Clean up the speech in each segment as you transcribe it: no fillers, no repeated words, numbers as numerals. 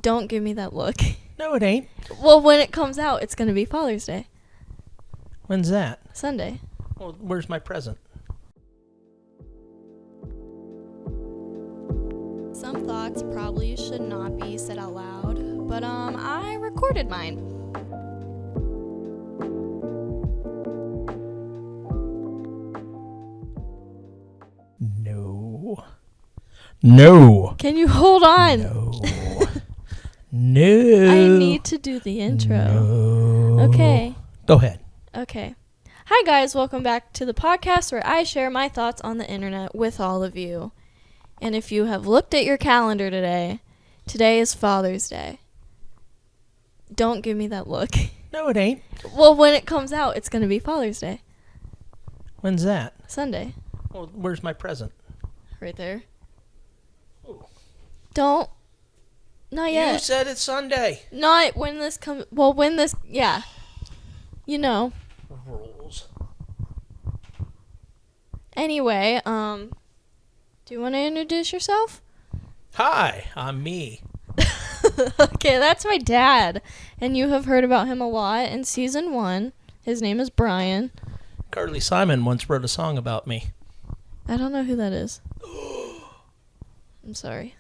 Don't give me that look. No, it ain't. Well, when it comes out, it's going to be Father's Day. When's that? Sunday. Well, where's my present? Some thoughts probably should not be said out loud, but I recorded mine. No. Can you hold on? No. No. I need to do the intro. No. Okay. Go ahead. Okay. Hi guys, welcome back to the podcast where I share my thoughts on the internet with all of you. And if you have looked at your calendar today is Father's Day. Don't give me that look. No, it ain't. Well, when it comes out, it's going to be Father's Day. When's that? Sunday. Well, where's my present? Right there. Oh. Don't. Not yet. You said it's Sunday. Not when this comes. Well, when this. Yeah. You know. Rules. Anyway, do you want to introduce yourself? Hi, I'm me. Okay, that's my dad. And you have heard about him a lot in season 1. His name is Brian. Carly Simon once wrote a song about me. I don't know who that is. I'm sorry.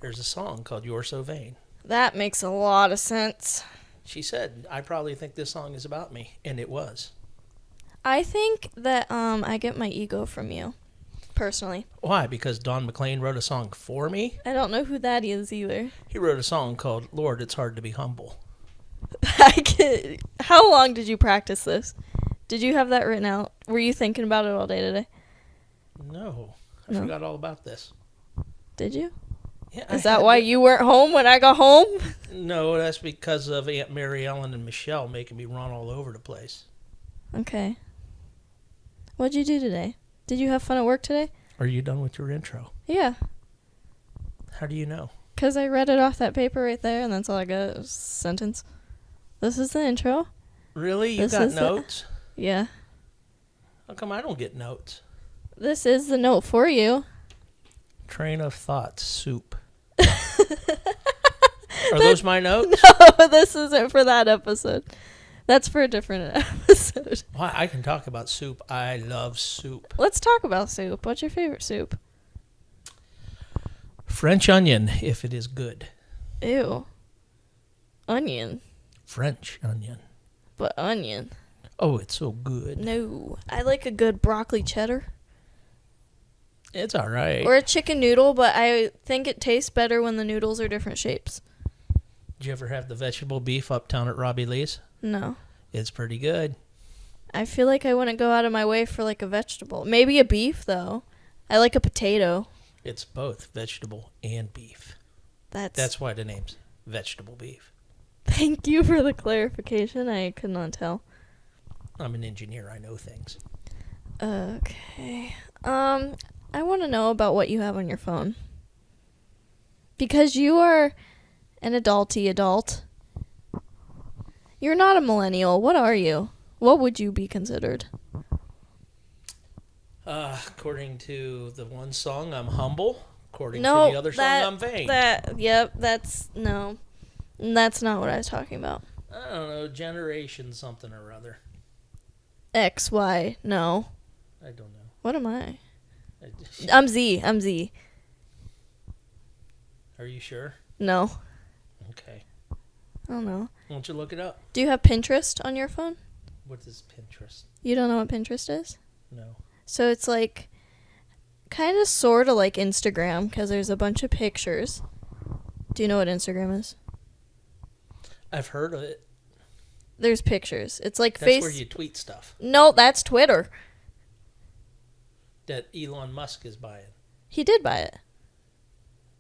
There's a song called You're So Vain. That makes a lot of sense. She said, I probably think this song is about me. And it was. I think that I get my ego from you, personally. Why? Because Don McLean wrote a song for me? I don't know who that is either. He wrote a song called Lord, It's Hard to Be Humble. How long did you practice this? Did you have that written out? Were you thinking about it all day today? No. I No. forgot all about this. Did you? Yeah, Is that why you weren't home when I got home? No, that's because of Aunt Mary Ellen and Michelle making me run all over the place. Okay. What'd you do today? Did you have fun at work today? Are you done with your intro? Yeah. How do you know? 'Cause I read it off that paper right there, and that's all I got. It was a sentence. This is the intro. Really? You This got is notes? Yeah. How come I don't get notes? This is the note for you. Train of thought, soup. Are those my notes? No, this isn't for that episode. That's for a different episode. Why, I can talk about soup. I love soup. Let's talk about soup. What's your favorite soup? French onion, if it is good. Ew. Onion. French onion. But onion. Oh, it's so good. No. I like a good broccoli cheddar. It's all right. Or a chicken noodle, but I think it tastes better when the noodles are different shapes. Did you ever have the vegetable beef uptown at Robbie Lee's? No. It's pretty good. I feel like I wouldn't go out of my way for like a vegetable. Maybe a beef, though. I like a potato. It's both vegetable and beef. That's That's why the name's vegetable beef. Thank you for the clarification. I could not tell. I'm an engineer. I know things. Okay. I want to know about what you have on your phone. Because you are an adulty adult. You're not a millennial. What are you? What would you be considered? According to the one song, I'm humble. According to No, the other song, I'm vain. That's not what I was talking about. I don't know, generation something or other. X, Y, no. I don't know. What am I? I'm Z. Are you sure? No. Okay. I don't know. Why don't you look it up? Do you have Pinterest on your phone? What is Pinterest? You don't know what Pinterest is? No. So it's like kind of sort of like Instagram because there's a bunch of pictures. Do you know what Instagram is? I've heard of it. There's pictures. It's like That's where you tweet stuff No, that's Twitter. that Elon Musk is buying. He did buy it.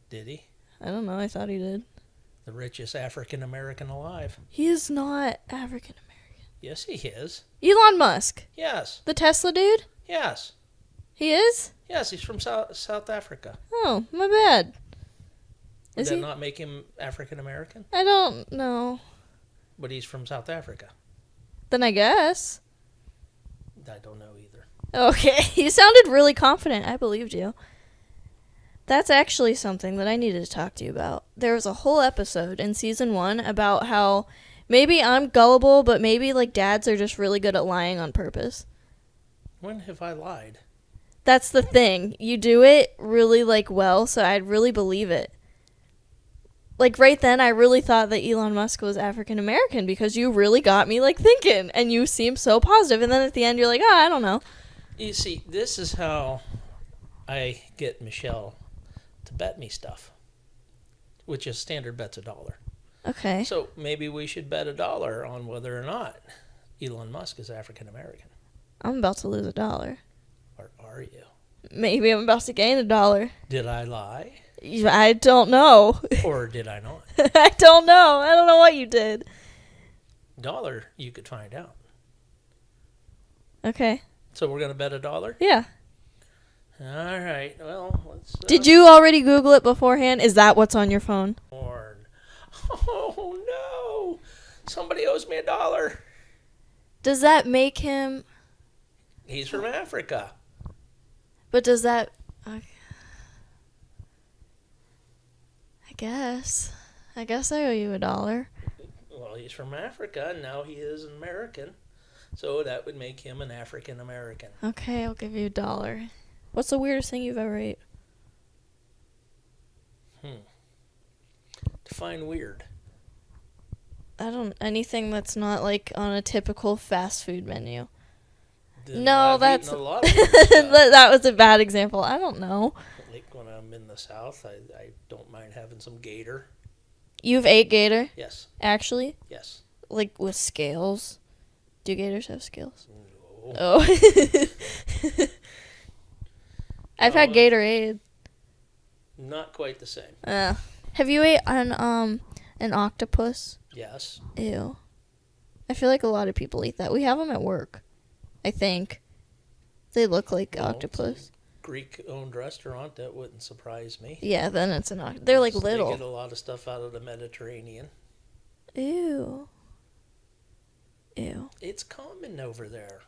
Did he? I don't know. I thought he did. The richest African American alive. He is not African American. Yes, he is. Elon Musk. Yes. The Tesla dude? Yes. He is? Yes, he's from South Africa. Oh, my bad. Would Is that he? not make him African American? I don't know. But he's from South Africa. Then I guess. I don't know either. Okay. You sounded really confident. I believed you. That's actually something that I needed to talk to you about. There was a whole episode in season 1 about how maybe I'm gullible, but maybe like dads are just really good at lying on purpose. When have I lied? That's the thing. You do it really like well, so I'd really believe it. Like right then I really thought that Elon Musk was African American because you really got me like thinking and you seem so positive, and then at the end you're like, "Oh, I don't know." You see, this is how I get Michelle to bet me stuff, which is standard bet's $1. Okay. So maybe we should bet $1 on whether or not Elon Musk is African American. I'm about to lose $1. Or are you? Maybe I'm about to gain $1. Did I lie? I don't know. Or did I not? I don't know. I don't know what you did. $1, you could find out. Okay. So we're going to bet $1? Yeah. All right. Well, let's... Did you already Google it beforehand? Is that what's on your phone? Porn. Oh, no. Somebody owes me $1. Does that make him... He's from Africa. But does that... Okay. I guess I owe you $1. Well, he's from Africa, and now he is an American. So that would make him an African American. Okay, I'll give you $1. What's the weirdest thing you've ever ate? Define weird. Anything that's not like on a typical fast food menu. I've that's eaten a lot of weird stuff. that was a bad example. I don't know. Like when I'm in the South, I don't mind having some gator. You've ate gator? Yes. Actually? Yes. Like with scales? Do gators have scales? No. Oh. I've had Gatorade. Not quite the same. Have you ate an octopus? Yes. Ew. I feel like a lot of people eat that. We have them at work, I think. They look like octopus. Greek-owned restaurant, that wouldn't surprise me. Yeah, then it's an octopus. They're like little. They get a lot of stuff out of the Mediterranean. Ew. Ew. It's common over there.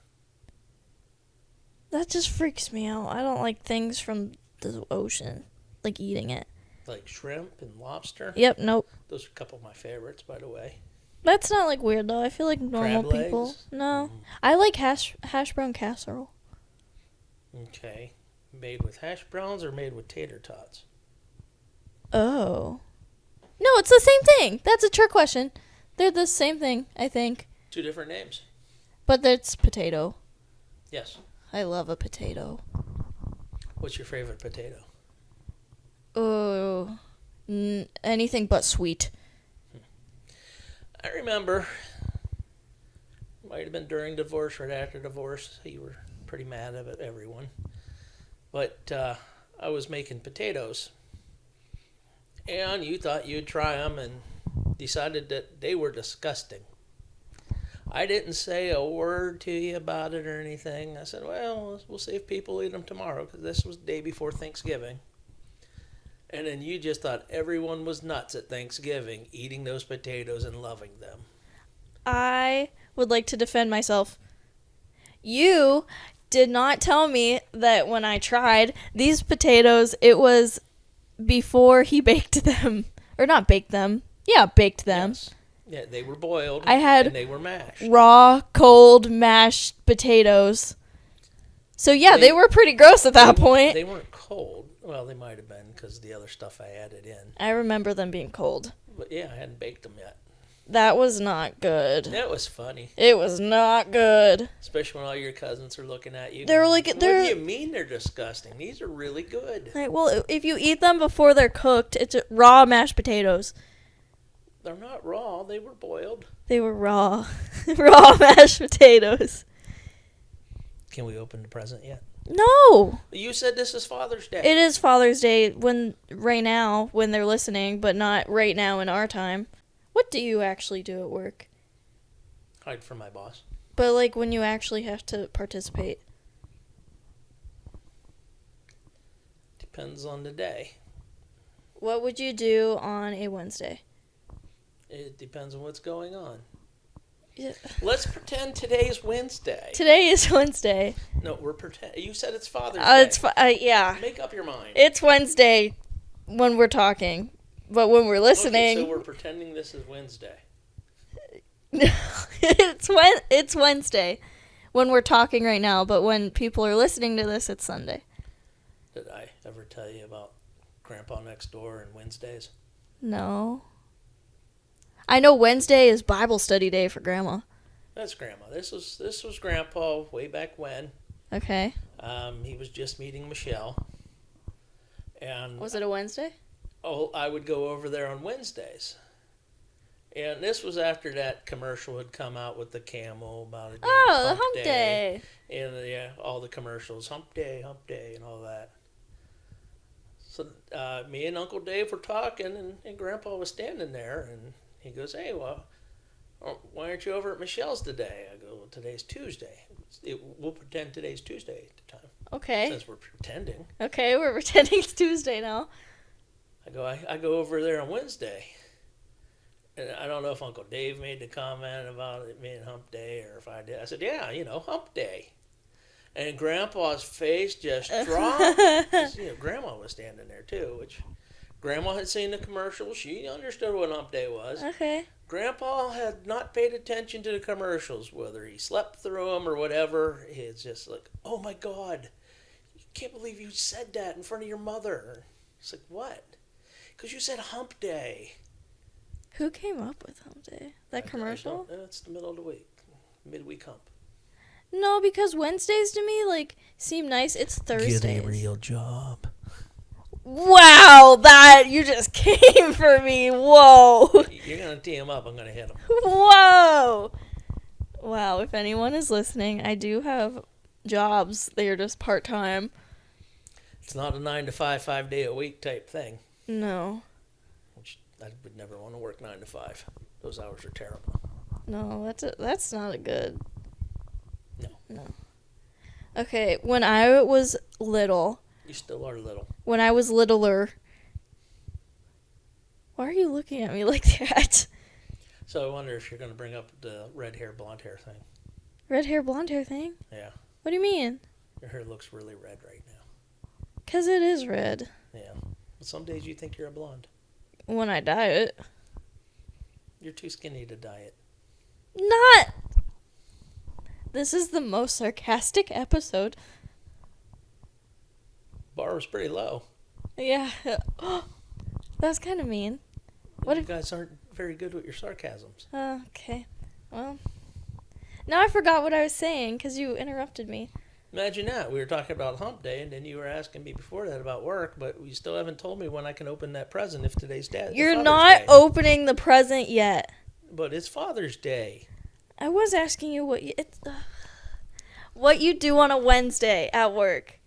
That just freaks me out. I don't like things from the ocean, like eating it. Like shrimp and lobster? Yep, nope. Those are a couple of my favorites, by the way. That's not like weird though. I feel like normal Crab people. legs? No. I like hash brown casserole. Okay. Made with hash browns or made with tater tots? Oh. No, it's the same thing. That's a trick question. They're the same thing, I think. Two different names. But it's potato. Yes. I love a potato. What's your favorite potato? Oh, anything but sweet. I remember, might have been during divorce, right after divorce. You were pretty mad at everyone. But I was making potatoes. And you thought you'd try them and decided that they were disgusting. I didn't say a word to you about it or anything. I said, well, we'll see if people eat them tomorrow, because this was the day before Thanksgiving. And then you just thought everyone was nuts at Thanksgiving, eating those potatoes and loving them. I would like to defend myself. You did not tell me that when I tried these potatoes, it was before he baked them. Or not baked them. Yeah, baked them. Yes. Yeah, they were boiled and they were mashed. Raw, cold, mashed potatoes. So yeah, they were pretty gross at that point. They weren't cold. Well, they might have been because of the other stuff I added in. I remember them being cold. But yeah, I hadn't baked them yet. That was not good. That was funny. It was not good. Especially when all your cousins are looking at you. They're like, what do you mean they're disgusting? These are really good. Right, well, if you eat them before they're cooked, it's raw mashed potatoes. They're not raw. They were boiled. They were raw. Raw mashed potatoes. Can we open the present yet? No. You said this is Father's Day. It is Father's Day right now when they're listening, but not right now in our time. What do you actually do at work? Hide from my boss. But like when you actually have to participate. Depends on the day. What would you do on a Wednesday? It depends on what's going on. Yeah. Let's pretend today's Wednesday. Today is Wednesday. No, we're pretend. You said it's Father's Day. It's yeah. Make up your mind. It's Wednesday when we're talking, but when we're listening, Okay, so we're pretending this is Wednesday. it's Wednesday when we're talking right now, but when people are listening to this, it's Sunday. Did I ever tell you about Grandpa next door and Wednesdays? No. I know Wednesday is Bible study day for Grandma. That's Grandma. This was Grandpa way back when. Okay. He was just meeting Michelle. And Was it a Wednesday? oh, I would go over there on Wednesdays. And this was after that commercial had come out with the camel about it being Oh, the hump day. And yeah, all the commercials, hump day, and all that. So me and Uncle Dave were talking, and Grandpa was standing there, and he goes, "Hey, well, why aren't you over at Michelle's today?" I go, "Well, today's Tuesday. We'll pretend today's Tuesday at the time, Okay. since we're pretending." Okay, we're pretending it's Tuesday now. I go over there on Wednesday. And I don't know if Uncle Dave made the comment about it being hump day or if I did. I said, "Yeah, hump day." And Grandpa's face just dropped. 'Cause, Grandma was standing there too, which Grandma had seen the commercial. She understood what hump day was. Okay. Grandpa had not paid attention to the commercials, whether he slept through them or whatever. It's just like, "Oh my God, I can't believe you said that in front of your mother." It's like, "What?" "Because you said hump day." Who came up with hump day? That commercial? It's the middle of the week. Midweek hump. No, because Wednesdays to me, seem nice. It's Thursdays. Get a real job. Wow, that, you just came for me. Whoa. You're going to tee him up. I'm going to hit him. Whoa. Wow, if anyone is listening, I do have jobs. They are just part-time. It's not a 9 to 5, 5 day a week type thing. No. Which I would never want to work 9 to 5. Those hours are terrible. No, that's not a good... No. Okay, when I was little... You still are little. When I was littler... Why are you looking at me like that? So I wonder if you're going to bring up the red hair, blonde hair thing. Red hair, blonde hair thing? Yeah. What do you mean? Your hair looks really red right now. 'Cause it is red. Yeah. But some days you think you're a blonde. When I dye it. You're too skinny to dye it. Not... This is the most sarcastic episode. Bar was pretty low. Yeah. That's kind of mean. What you if... guys aren't very good with your sarcasms. Okay. Well... Now I forgot what I was saying because you interrupted me. Imagine that. We were talking about hump day, and then you were asking me before that about work, but you still haven't told me when I can open that present if today's You're Father's not Day. opening the present yet. But it's Father's Day. I was asking you what you do on a Wednesday at work.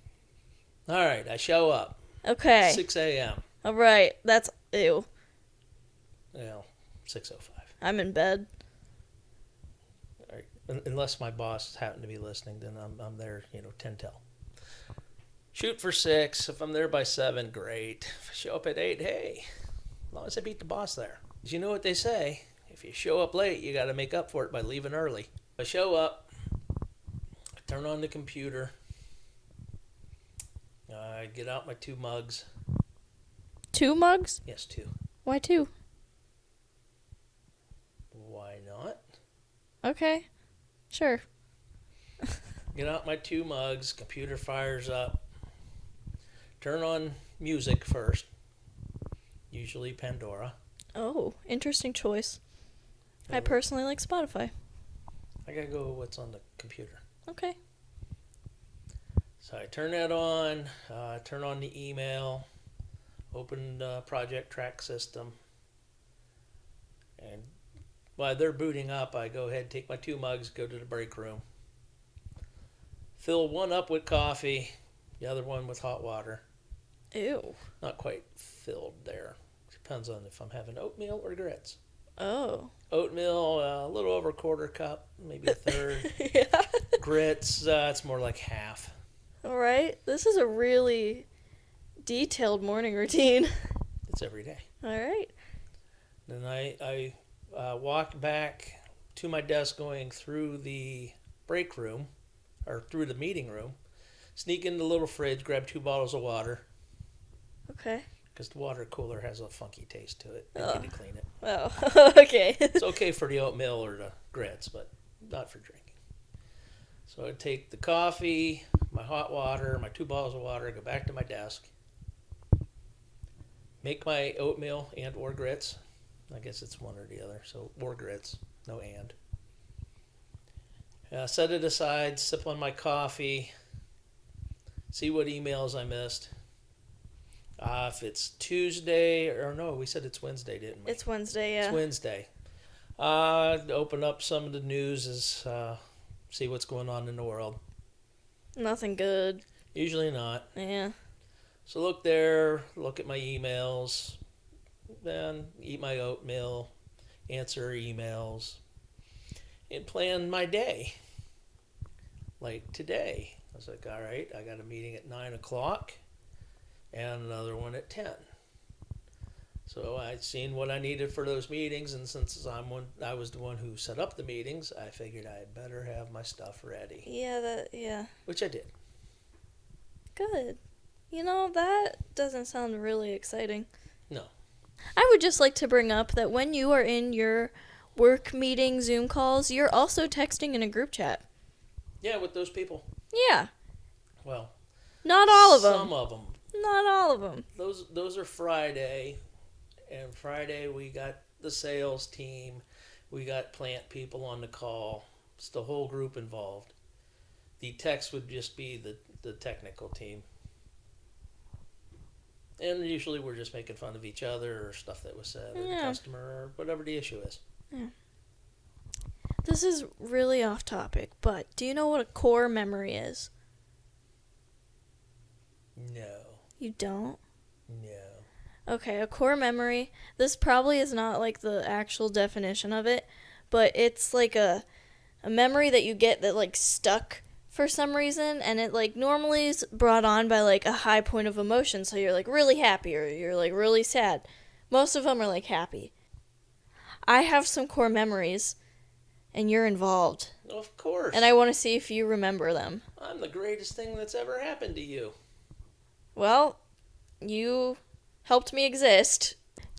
All right, I show up. Okay. 6 a.m. All right. That's... Ew. 6:05. I'm in bed. All right. Unless my boss happened to be listening, then I'm there, 10 till. Shoot for 6. If I'm there by 7, great. If I show up at 8, hey, as long as I beat the boss there. 'Cause you know what they say. If you show up late, you got to make up for it by leaving early. I show up, I turn on the computer, I get out my 2 mugs. 2 mugs? Yes, 2. Why 2? Why not? Okay. Sure. Get out my 2 mugs, computer fires up, turn on music first, usually Pandora. Oh, interesting choice. I personally like Spotify. I gotta go with what's on the computer. Okay. So I turn that on, turn on the email, open the project track system, and while they're booting up, I go ahead, take my 2 mugs, go to the break room, fill one up with coffee, the other one with hot water. Ew. Not quite filled there. Depends on if I'm having oatmeal or grits. Oh. Oatmeal, a little over a quarter cup, maybe a third. Yeah. Grits, it's more like half. All right. This is a really detailed morning routine. It's every day. All right. Then I walk back to my desk going through the break room, or through the meeting room, sneak in the little fridge, grab 2 bottles of water, Okay. because the water cooler has a funky taste to it. I Oh. need to clean it. Oh, okay. It's okay for the oatmeal or the grits, but not for drinking. So I'd take the coffee, my hot water, my 2 bottles of water, go back to my desk, make my oatmeal and or grits. I guess it's one or the other, so or grits, no and. Set it aside, sip on my coffee, see what emails I missed. If it's Tuesday, or no, we said it's Wednesday, didn't we? It's Wednesday, yeah. It's Wednesday. Open up some of the news, see what's going on in the world. Nothing good. Usually not. Yeah. So look there, look at my emails, then eat my oatmeal, answer emails, and plan my day. Like today, I was like, all right, I got a meeting at 9 o'clock and another one at 10. So I'd seen what I needed for those meetings, and since I was the one who set up the meetings, I figured I'd better have my stuff ready. Yeah. Which I did. Good. You know, that doesn't sound really exciting. No. I would just like to bring up that when you are in your work meeting Zoom calls, you're also texting in a group chat. Yeah, with those people. Yeah. Well, not all of them. Some of them. Not all of them. Those are Friday, and Friday we got the sales team, we got plant people on the call. It's the whole group involved. The text would just be the technical team. And usually we're just making fun of each other or stuff that was said or the customer or whatever the issue is. Yeah. This is really off topic, but do you know what a core memory is? No. You don't? No. Okay, a core memory. This probably is not like the actual definition of it, but it's like a memory that you get that like stuck for some reason, and it like normally is brought on by like a high point of emotion, so you're like really happy or you're like really sad. Most of them are like happy. I have some core memories, and you're involved. Of course. And I want to see if you remember them. I'm the greatest thing that's ever happened to you. Well, you helped me exist.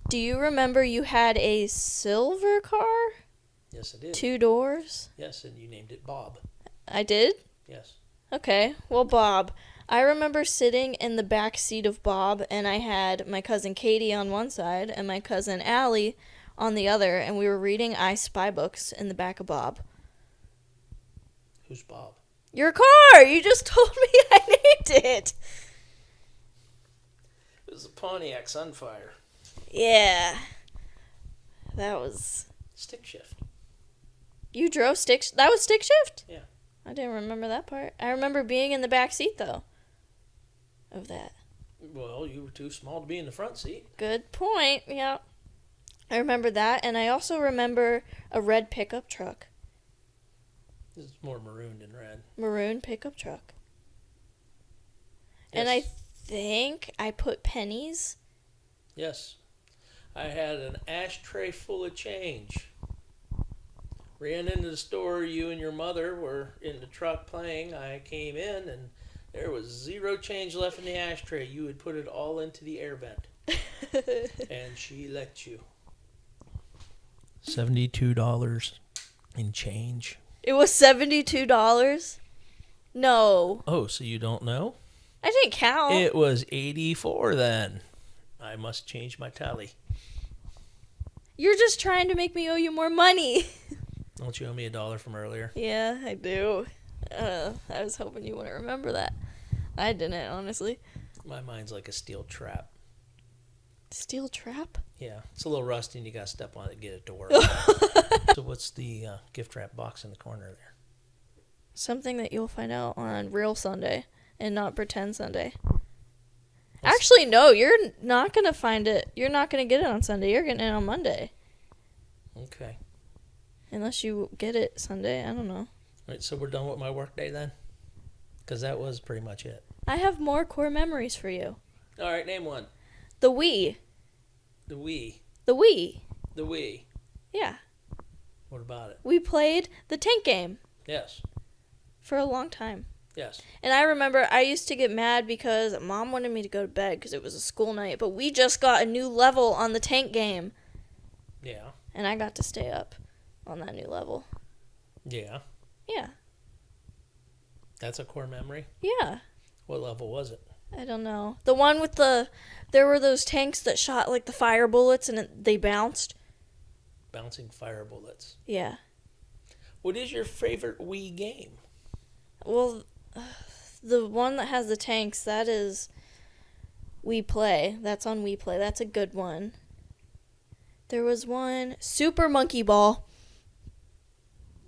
Do you remember you had a silver car? Yes, I did. 2 doors? Yes, and you named it Bob. I did? Yes. Okay, well, Bob. I remember sitting in the back seat of Bob, and I had my cousin Katie on one side and my cousin Allie on the other, and we were reading I Spy books in the back of Bob. Who's Bob? Your car! You just told me I named it! It was a Pontiac Sunfire. Yeah. That was... Stick shift. You drove stick... That was stick shift? Yeah. I didn't remember that part. I remember being in the back seat, though, of that. Well, you were too small to be in the front seat. Good point, yeah. I remember that, and I also remember a red pickup truck. This is more maroon than red. Maroon pickup truck. Yes. And I think I put pennies. Yes. I had an ashtray full of change. Ran into the store, you and your mother were in the truck playing. I came in and there was 0 change left in the ashtray. You had put it all into the air vent. And she let you. $72 in change. It was $72? No. Oh, so you don't know? I didn't count. It was 84 then. I must change my tally. You're just trying to make me owe you more money. Don't you owe me $1 from earlier? Yeah, I do. I was hoping you wouldn't remember that. I didn't, honestly. My mind's like a steel trap. Steel trap? Yeah, it's a little rusty and you gotta step on it to get it to work. So what's the gift wrap box in the corner there? Something that you'll find out on real Sunday and not pretend Sunday. Actually, no, you're not going to find it. You're not going to get it on Sunday. You're getting it on Monday. Okay. Unless you get it Sunday. I don't know. All right, so we're done with my work day then? Because that was pretty much it. I have more core memories for you. All right, name one. The Wii. The Wii. The Wii. The Wii. Yeah. What about it? We played the tank game Yes. for a long time. Yes. And I remember I used to get mad because Mom wanted me to go to bed because it was a school night. But we just got a new level on the tank game. Yeah. And I got to stay up on that new level. Yeah. Yeah. That's a core memory? Yeah. What level was it? I don't know. The one with there were those tanks that shot like the fire bullets and they bounced. Bouncing fire bullets. Yeah. What is your favorite Wii game? Well, the one that has the tanks, that is Wii Play. That's on Wii Play. That's a good one. There was one, Super Monkey Ball.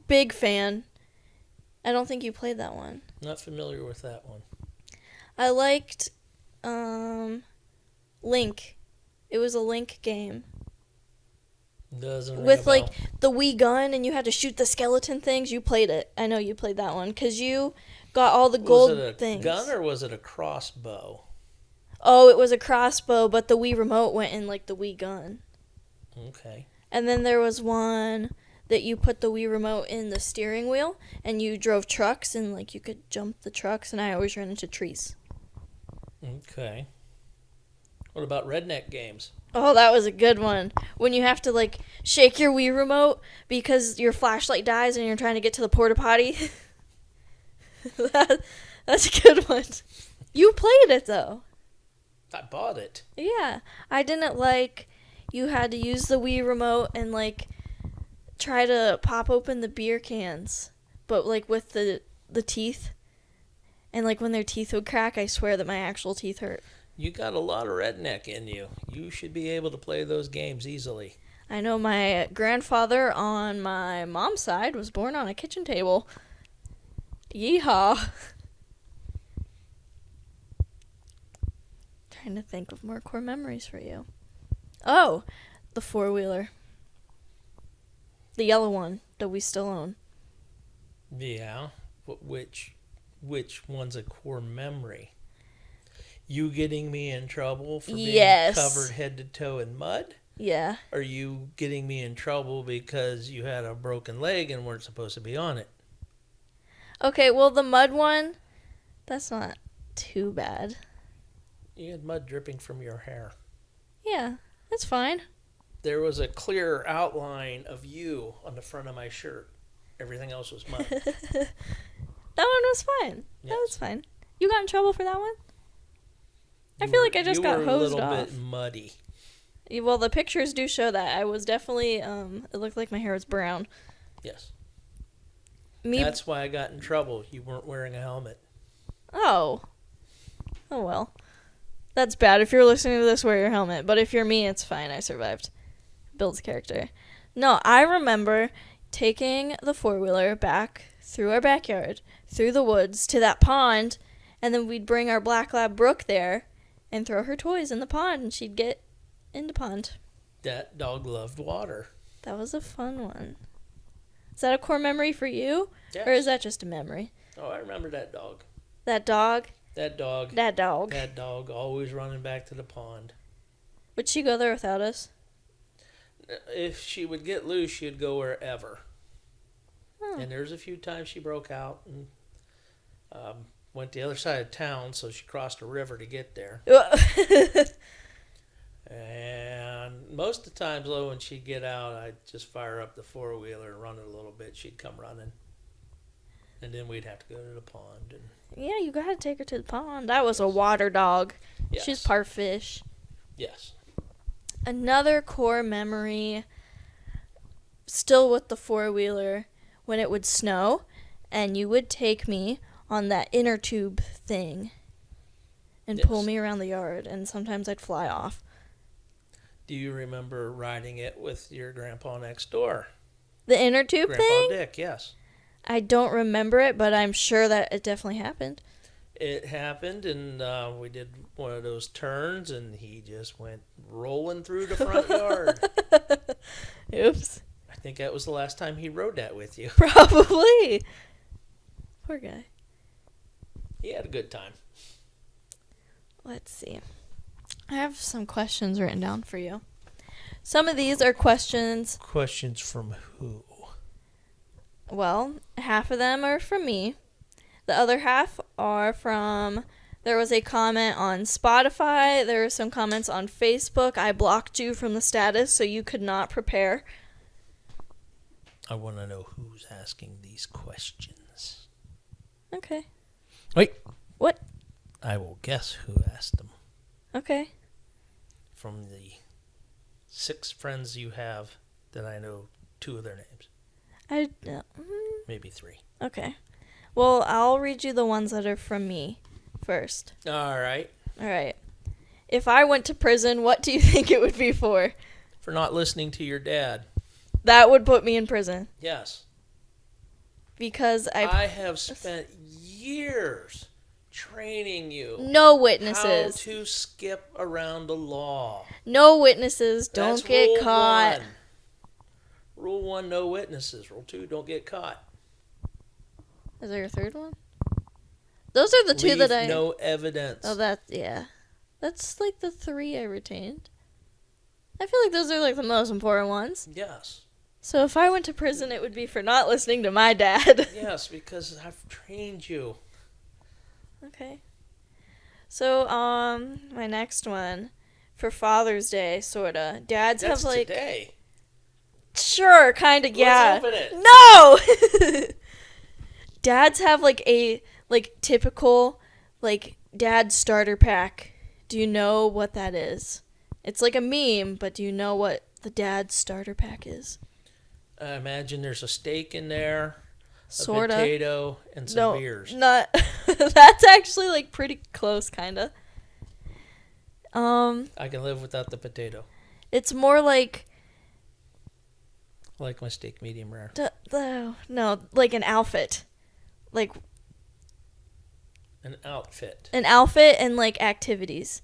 Big fan. I don't think you played that one. Not familiar with that one. I liked Link. It was a Link game. Doesn't ring With a bell. like the Wii gun and you had to shoot the skeleton things. You played it. I know you played that one because you got all the gold was it a things. gun or was it a crossbow? Oh, it was a crossbow, but the Wii remote went in like the Wii gun. Okay. And then there was one that you put the Wii remote in the steering wheel and you drove trucks and like you could jump the trucks and I always ran into trees. Okay. What about redneck games? Oh, that was a good one. When you have to like shake your Wii remote because your flashlight dies and you're trying to get to the porta potty. That's a good one. You played it though. I bought it. Yeah. I didn't like you had to use the Wii remote and like try to pop open the beer cans, but like with the teeth. And like when their teeth would crack, I swear that my actual teeth hurt. You got a lot of redneck in you. You should be able to play those games easily. I know my grandfather on my mom's side was born on a kitchen table. Yeehaw. Trying to think of more core memories for you. Oh, the four-wheeler. The yellow one that we still own. Yeah. Which one's a core memory? You getting me in trouble for being covered head to toe in mud? Yeah. Are you getting me in trouble because you had a broken leg and weren't supposed to be on it? Okay, well, the mud one, that's not too bad. You had mud dripping from your hair. Yeah, that's fine. There was a clear outline of you on the front of my shirt. Everything else was mud. That one was fine. Yes. That was fine. You got in trouble for that one? I feel like I just got hosed off. You were a little bit muddy. Well, the pictures do show that. I was definitely, it looked like my hair was brown. Yes. Me. That's why I got in trouble. You weren't wearing a helmet. Oh. Oh, well. That's bad. If you're listening to this, wear your helmet. But if you're me, it's fine. I survived. Builds character. No, I remember taking the four-wheeler back through our backyard, through the woods, to that pond, and then we'd bring our black lab Brooke there and throw her toys in the pond, and she'd get in the pond. That dog loved water. That was a fun one. Is that a core memory for you? Yes. Or is that just a memory? Oh, I remember that dog. That dog? That dog. That dog. That dog always running back to the pond. Would she go there without us? If she would get loose, she'd go wherever. Oh. And there's a few times she broke out and went the other side of town, so she crossed a river to get there. And most of the times, though, when she'd get out, I'd just fire up the four-wheeler and run it a little bit. She'd come running. And then we'd have to go to the pond. And Yeah, you gotta take her to the pond. That was a water dog. yes. She's part fish. Yes. Another core memory, still with the four-wheeler, when it would snow, and you would take me on that inner tube thing and Yes. pull me around the yard, and sometimes I'd fly off. Do you remember riding it with your grandpa next door? The inner tube Grandpa thing? Dick, yes. I don't remember it, but I'm sure that it definitely happened. It happened, and we did one of those turns, and he just went rolling through the front yard. Oops. I think that was the last time he rode that with you. Probably. Poor guy. He had a good time. Let's see. I have some questions written down for you. Some of these are questions. Questions from who? Well, half of them are from me. The other half are from. There was a comment on Spotify. There were some comments on Facebook. I blocked you from the status so you could not prepare. I want to know who's asking these questions. Okay. Wait. What? I will guess who asked them. Okay. From the 6 friends you have that I know 2 of their names. Maybe 3. Okay. Well, I'll read you the ones that are from me first. All right. All right. If I went to prison, what do you think it would be for? For not listening to your dad. That would put me in prison. Yes. Because I have spent years training you. No witnesses. How to skip around the law. No witnesses. Don't That's get rule caught. 1. Rule 1, no witnesses. Rule 2, don't get caught. Is there a third one? Those are the 2 Leave that I... no evidence. Oh, yeah. That's like the 3 I retained. I feel like those are like the most important ones. Yes. So if I went to prison, it would be for not listening to my dad. Yes, because I've trained you. Okay. So, my next one, for Father's Day, sorta. Dads That's have like... today. Sure, kinda, yeah. Let's open it. No! Dads have like a, like, typical, like, dad starter pack. Do you know what that is? It's like a meme, but do you know what the dad starter pack is? I imagine there's a steak in there, Sorta. a potato, and some beers. Not. That's actually like pretty close, kinda. I can live without the potato. It's more like. I like my steak medium rare. No, like an outfit, like An outfit. an outfit and like activities.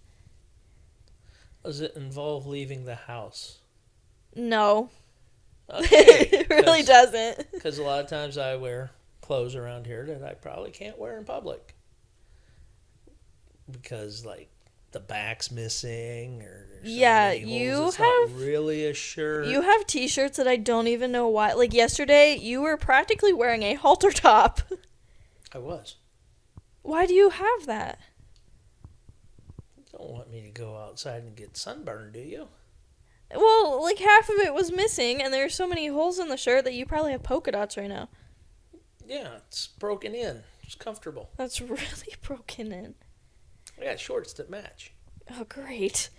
Does it involve leaving the house? No. Okay, It really doesn't. Because a lot of times I wear clothes around here that I probably can't wear in public. Because, like, the back's missing, or Yeah, so many you holes, it's have- not really a shirt. You have t-shirts that I don't even know why. Like yesterday, you were practically wearing a halter top. I was. Why do you have that? You don't want me to go outside and get sunburned, do you? Well, like half of it was missing, and there's so many holes in the shirt that you probably have polka dots right now. Yeah, it's broken in. It's comfortable. That's really broken in. I got shorts that match. Oh, great.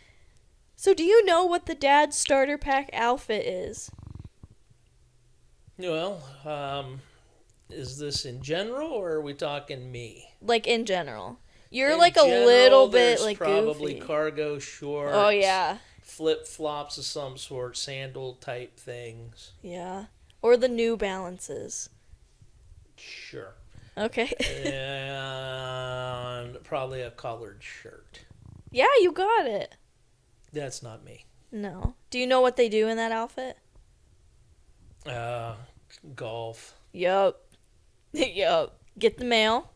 So do you know what the dad starter pack outfit is? Well, is this in general, or are we talking me? Like, in general. You're In like a general, little bit, there's like, probably goofy. cargo shorts. Oh, yeah. Flip-flops of some sort, sandal-type things. Yeah. Or the New Balances. Sure. Okay. And probably a collared shirt. Yeah, you got it. That's not me. No. Do you know what they do in that outfit? Golf. Yup. Yup. Get the mail.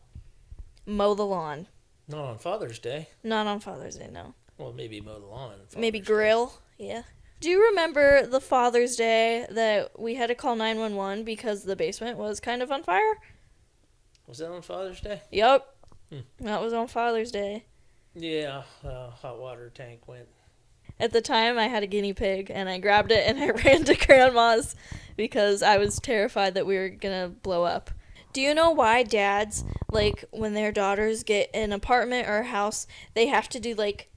Mow the lawn. Not on Father's Day. Not on Father's Day, no. Well, maybe mow the lawn. on Maybe Father's Day. grill. Yeah. Do you remember the Father's Day that we had to call 911 because the basement was kind of on fire? Was that on Father's Day? Yup. That was on Father's Day. Yeah, hot water tank went. At the time, I had a guinea pig, and I grabbed it and I ran to Grandma's because I was terrified that we were going to blow up. Do you know why dads, like, when their daughters get an apartment or a house, they have to do, like,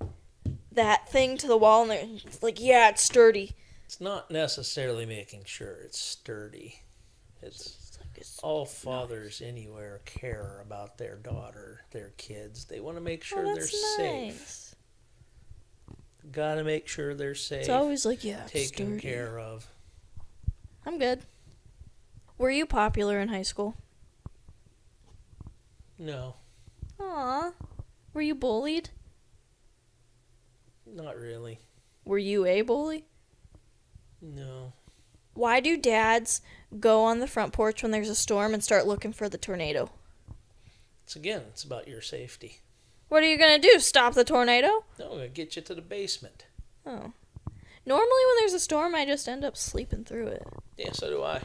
that thing to the wall, and they're like, yeah, it's sturdy. It's not necessarily making sure it's sturdy. It's all fathers anywhere care about their daughter, their kids. They want to make sure they're safe. Gotta make sure they're safe. It's always like, yeah, it's taken sturdy. care of. I'm good. Were you popular in high school? No, Aw. Were you bullied? not really. Were you a bully? No. Why do dads go on the front porch when there's a storm and start looking for the tornado? It's about your safety. What are you going to do, stop the tornado? No, I'm gonna get you to the basement. Oh. Normally when there's a storm, I just end up sleeping through it. Yeah, so do I.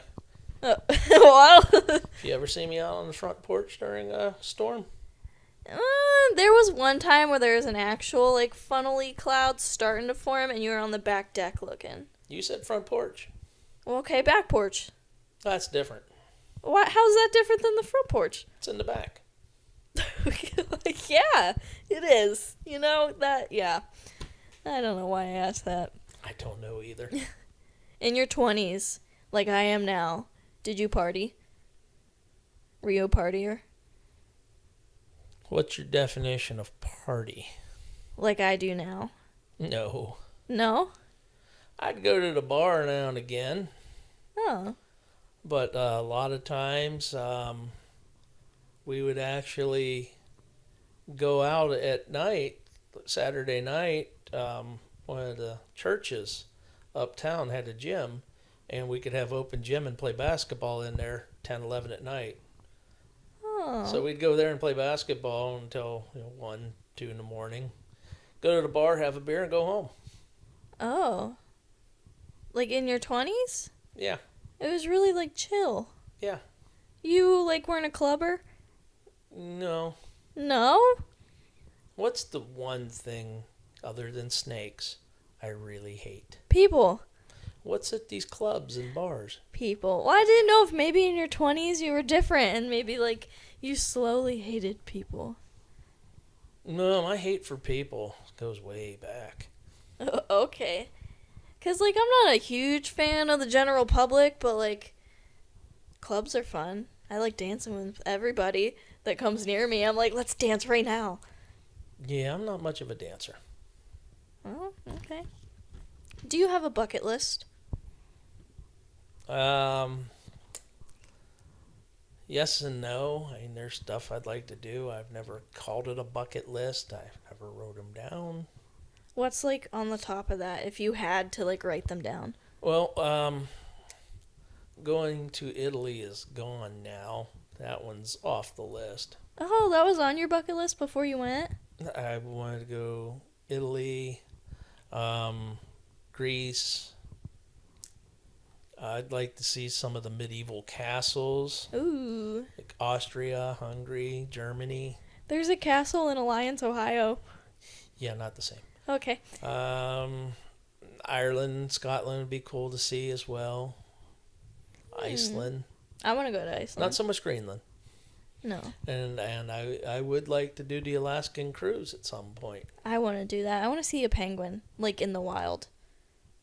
Well, If you ever see me out on the front porch during a storm, there was one time where there was an actual, like, funnily cloud starting to form, and you were on the back deck looking. you said front porch. Well, okay, back porch. That's different. What? How's that different than the front porch? It's in the back. Yeah, it is. You know, that, yeah. I don't know why I asked that. I don't know either. In your 20s, like I am now, did you party? Were you a partier? What's your definition of party? Like I do now. No. No? I'd go to the bar now and again, Oh. but a lot of times we would actually go out at night, Saturday night. One of the churches uptown had a gym, and we could have open gym and play basketball in there 10, 11 at night. Oh. So we'd go there and play basketball until 1, 2 in the morning. Go to the bar, have a beer, and go home. Oh. Like in your 20s? Yeah. It was really like chill. Yeah. You like weren't a clubber? No. No? What's the one thing other than snakes I really hate? People. What's at these clubs and bars? People. Well, I didn't know if maybe in your 20s you were different and maybe like you slowly hated people. No, my hate for people goes way back. Okay. Because, like, I'm not a huge fan of the general public, but, like, clubs are fun. I like dancing with everybody that comes near me. I'm like, let's dance right now. Yeah, I'm not much of a dancer. Oh, okay. Do you have a bucket list? Yes and no. I mean, there's stuff I'd like to do. I've never called it a bucket list. I've never wrote them down. What's, like, on the top of that if you had to, like, write them down? Well, going to Italy is gone now. That one's off the list. Oh, that was on your bucket list before you went? I wanted to go Italy, Greece. I'd like to see some of the medieval castles, Ooh. like Austria, Hungary, Germany. There's a castle in Alliance, Ohio. Yeah, not the same. Okay. Ireland, Scotland would be cool to see as well. Iceland. I want to go to Iceland. Not so much Greenland. No. And I would like to do the Alaskan cruise at some point. I want to do that. I want to see a penguin, like, in the wild.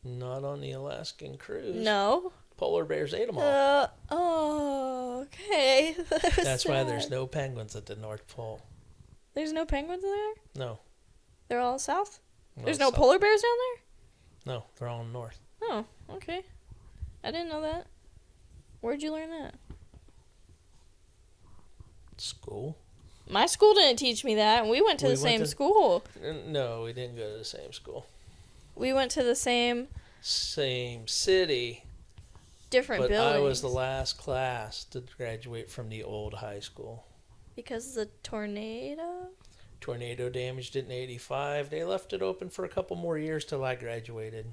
Not on the Alaskan cruise. No? Polar bears ate them all. Oh, okay. That's why there's no penguins at the North Pole. There's no penguins there? No. They're all south? There's no south. polar bears down there? No, they're all north. Oh, okay. I didn't know that. Where'd you learn that? School? My school didn't teach me that, and we went to the same school. No, we didn't go to the same school. We went to the same City. different But buildings. I was the last class to graduate from the old high school. Because of the tornado? Tornado damaged it in 85. They left it open for a couple more years till I graduated.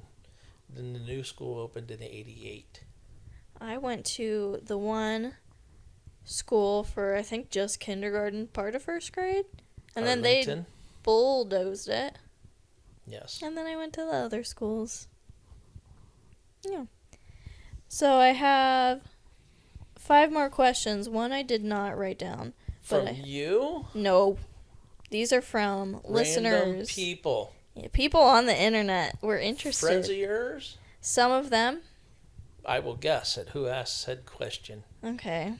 Then the new school opened in 88. I went to the one school for, I think, just kindergarten, part of first grade. And then they Arlington? bulldozed it. Yes. And then I went to the other schools. Yeah. So I have 5 more questions. One I did not write down. From but you? No. These are from Random listeners. people. Yeah, people on the internet were interested. Friends of yours? Some of them. I will guess at who asked said question. Okay.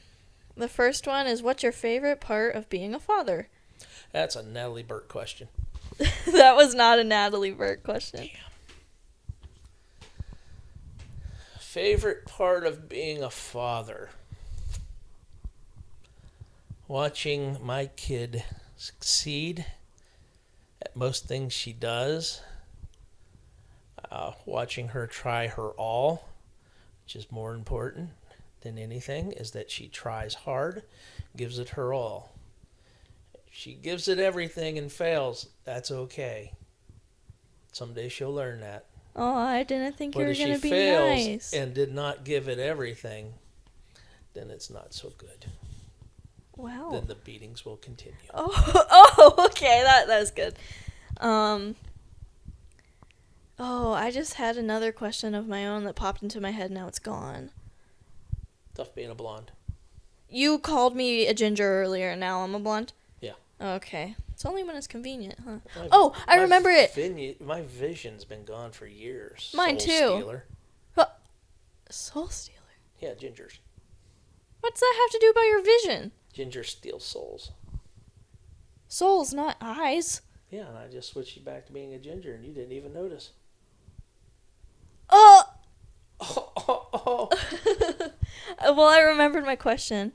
The first one is, what's your favorite part of being a father? That's a Natalie Burt question. That was not a Natalie Burt question. Damn. Favorite part of being a father? Watching my kid succeed at most things she does. Watching her try her all, which is more important than anything, is that she tries hard, gives it her all. If she gives it everything and fails, that's okay. Someday she'll learn that. Oh, I didn't think you But were if going she to be fails nice. and did not give it everything, then it's not so good. Wow. Then the beatings will continue. Oh, okay, that was good. I just had another question of my own that popped into my head. Now it's gone. Tough being a blonde. You called me a ginger earlier, and now I'm a blonde? Yeah. Okay. It's only when it's convenient, huh? I remember it. My vision's been gone for years. Mine Soul too. Stealer. Soul Stealer? Yeah, gingers. What's that have to do about your vision? Ginger steals souls. Souls, not eyes. Yeah, and I just switched you back to being a ginger, and you didn't even notice. Oh! Oh. Well, I remembered my question.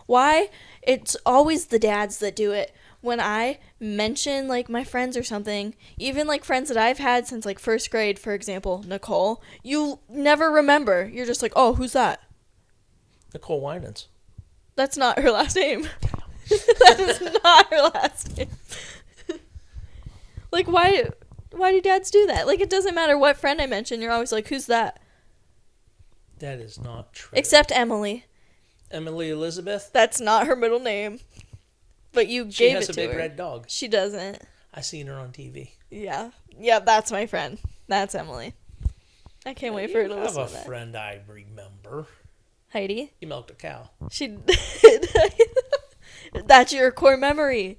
Why? It's always the dads that do it. When I mention, like, my friends or something, even, like, friends that I've had since, like, first grade, for example, Nicole, you never remember. You're just like, oh, who's that? Nicole Winans. That's not her last name. That is not her last name. Like, why do dads do that? Like, it doesn't matter what friend I mention. You're always like, who's that? That is not true. Except Emily. Emily Elizabeth? That's not her middle name. But you gave it to her. She has a big red dog. She doesn't. I seen her on TV. Yeah. Yeah, that's my friend. That's Emily. I can't wait for her to listen to that. I have a friend I remember. Heidi? You milked a cow. She did. That's your core memory.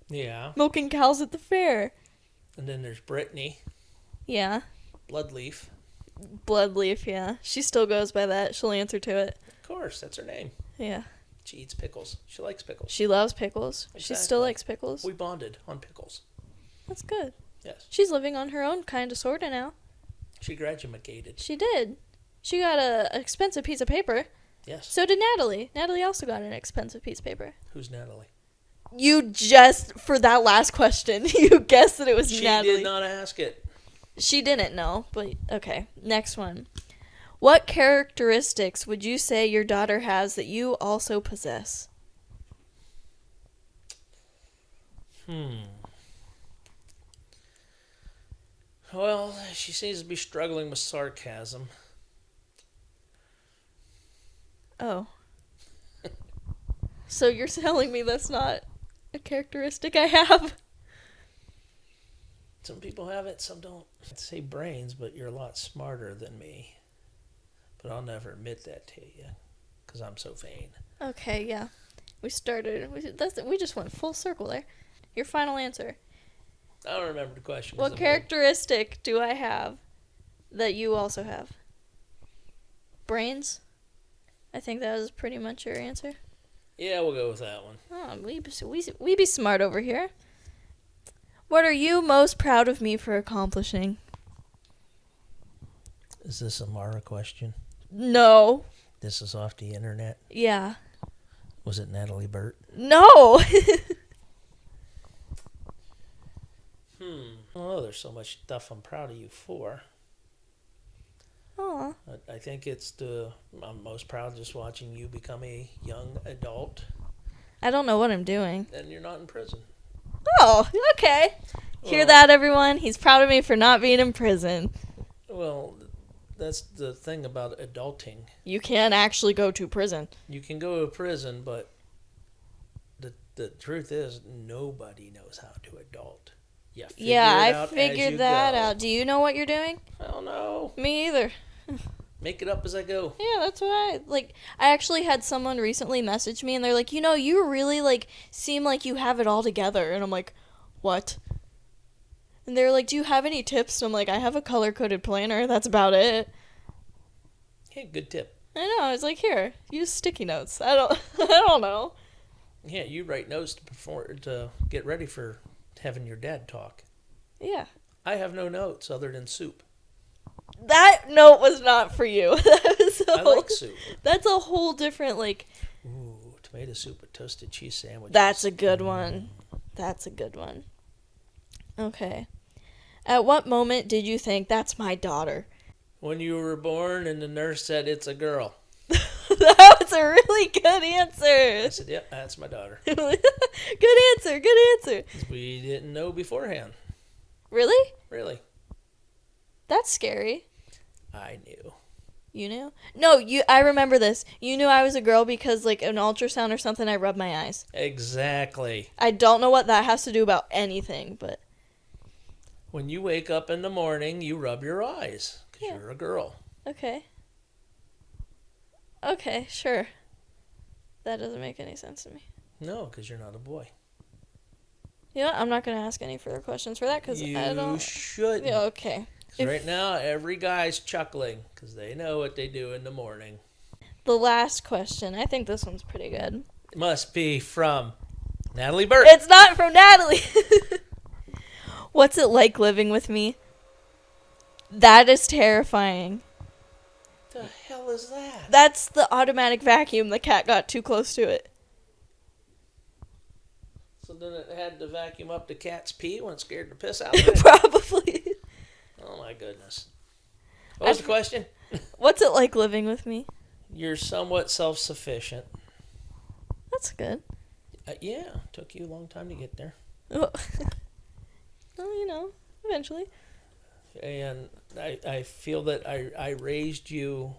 Yeah. Milking cows at the fair. And then there's Brittany. Yeah. Bloodleaf. Bloodleaf, yeah. She still goes by that. She'll answer to it. Of course, that's her name. Yeah. She eats pickles. She likes pickles. She loves pickles. Exactly. She still likes pickles. We bonded on pickles. That's good. Yes. She's living on her own kind of sorta now. She graduated. She did. She got an expensive piece of paper. Yes. So did Natalie. Natalie also got an expensive piece of paper. Who's Natalie? You just, for that last question, you guessed that it was Natalie. She did not ask it. She didn't know, but okay. Next one. What characteristics would you say your daughter has that you also possess? Well, she seems to be struggling with sarcasm. Oh. So you're telling me that's not a characteristic I have? Some people have it, some don't. I'd say brains, but you're a lot smarter than me. But I'll never admit that to you, because I'm so vain. Okay, yeah. We just went full circle there. Your final answer. I don't remember the question. What characteristic do I have that you also have? Brains? I think that was pretty much your answer. Yeah, we'll go with that one. Oh, we be smart over here. What are you most proud of me for accomplishing? Is this a Mara question? No. This is off the internet? Yeah. Was it Natalie Burt? No. Oh, there's so much stuff I'm proud of you for. Aw. I think I'm most proud just watching you become a young adult. I don't know what I'm doing. And you're not in prison. Oh, okay. Hear that, everyone? He's proud of me for not being in prison. Well, that's the thing about adulting. You can't actually go to prison. You can go to prison, but the truth is nobody knows how to adult. I figured that out. Do you know what you're doing? I don't know. Me either. Make it up as I go. Yeah, that's what I actually had someone recently message me and they're like, you really seem like you have it all together. And I'm like, what? And they're like, do you have any tips? And I'm like, I have a color-coded planner. That's about it. Hey, good tip. I know. I was like, here, use sticky notes. I don't know. Yeah, you write notes to get ready for having your dad talk. Yeah. I have no notes other than soup. That note was not for you. I like soup. That's a whole different, Ooh, tomato soup with toasted cheese sandwiches. That's a good one. That's a good one. Okay. At what moment did you think, that's my daughter? When you were born and the nurse said, it's a girl. That was a really good answer. I said, yep, that's my daughter. Good answer. We didn't know beforehand. Really? Really. That's scary. I knew. You knew? No, I remember this. You knew I was a girl because, like, an ultrasound or something, I rubbed my eyes. Exactly. I don't know what that has to do about anything, but... When you wake up in the morning, you rub your eyes because Yeah. you're a girl. Okay. Okay, sure. That doesn't make any sense to me. No, because you're not a boy. You know what? I'm not going to ask any further questions for that because I don't... You shouldn't. Yeah, okay. 'Cause right now, every guy's chuckling because they know what they do in the morning. The last question. I think this one's pretty good. It must be from Natalie Burke. It's not from Natalie. What's it like living with me? That is terrifying. What the hell is that? That's the automatic vacuum. The cat got too close to it. So then it had to vacuum up the cat's pee when it scared the piss out of it? Probably. Oh my goodness. What was the question? What's it like living with me? You're somewhat self-sufficient. That's good. Yeah, took you a long time to get there. Well, you know, eventually. And I feel that I raised you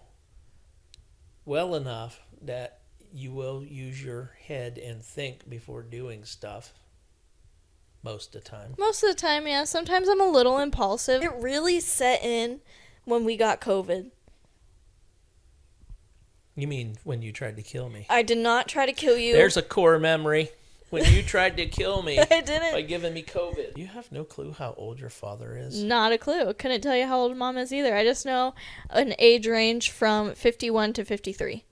well enough that you will use your head and think before doing stuff most of the time. Most of the time, yeah. Sometimes I'm a little impulsive. It really set in when we got COVID. You mean when you tried to kill me? I did not try to kill you. There's a core memory. When you tried to kill me I didn't. by giving me COVID. You have no clue how old your father is? Not a clue. Couldn't tell you how old Mom is either. I just know an age range from 51 to 53.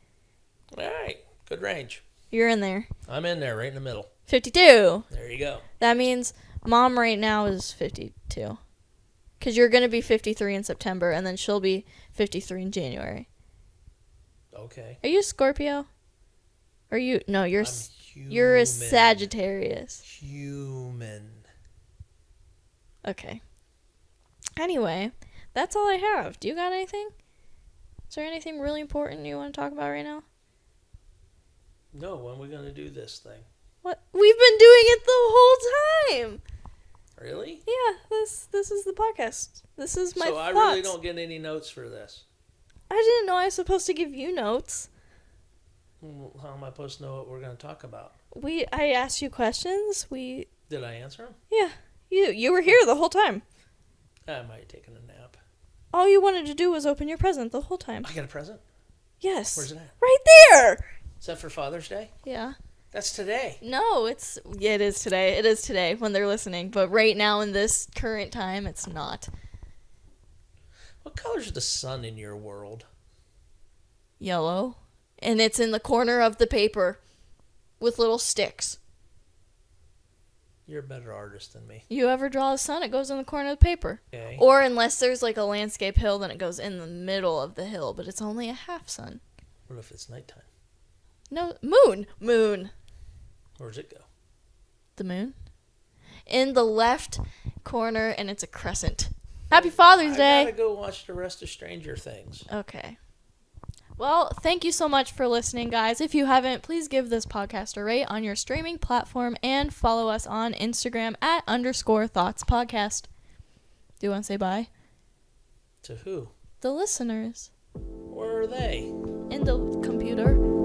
All right. Good range. You're in there. I'm in there right in the middle. 52. There you go. That means Mom right now is 52. Because you're going to be 53 in September, and then she'll be 53 in January. Okay. Are you a Scorpio? Are you... No, you're a Sagittarius. Human. Okay. Anyway, that's all I have. Do you got anything? Is there anything really important you want to talk about right now? No, when are we going to do this thing? What? We've been doing it the whole time. Really? Yeah, this is the podcast. This is my So thoughts. I really don't get any notes for this. I didn't know I was supposed to give you notes. How am I supposed to know what we're going to talk about? I asked you questions. Did I answer them? Yeah, you were here the whole time. I might have taken a nap. All you wanted to do was open your present the whole time. I got a present? Yes. Where's it at? Right there. Is that for Father's Day? Yeah. That's today. No, it is today. It is today when they're listening. But right now in this current time, it's not. What color's the sun in your world? Yellow. And it's in the corner of the paper with little sticks. You're a better artist than me. You ever draw the sun, it goes in the corner of the paper. Okay. Or unless there's like a landscape hill, then it goes in the middle of the hill, but it's only a half sun. What if it's nighttime? No, moon. Where's it go? The moon? In the left corner, and it's a crescent. Happy Father's Day. I gotta go watch the rest of Stranger Things. Okay. Well, thank you so much for listening, guys. If you haven't, please give this podcast a rate on your streaming platform and follow us on Instagram at _thoughtspodcast. Do you want to say bye? To who? The listeners. Where are they? In the computer.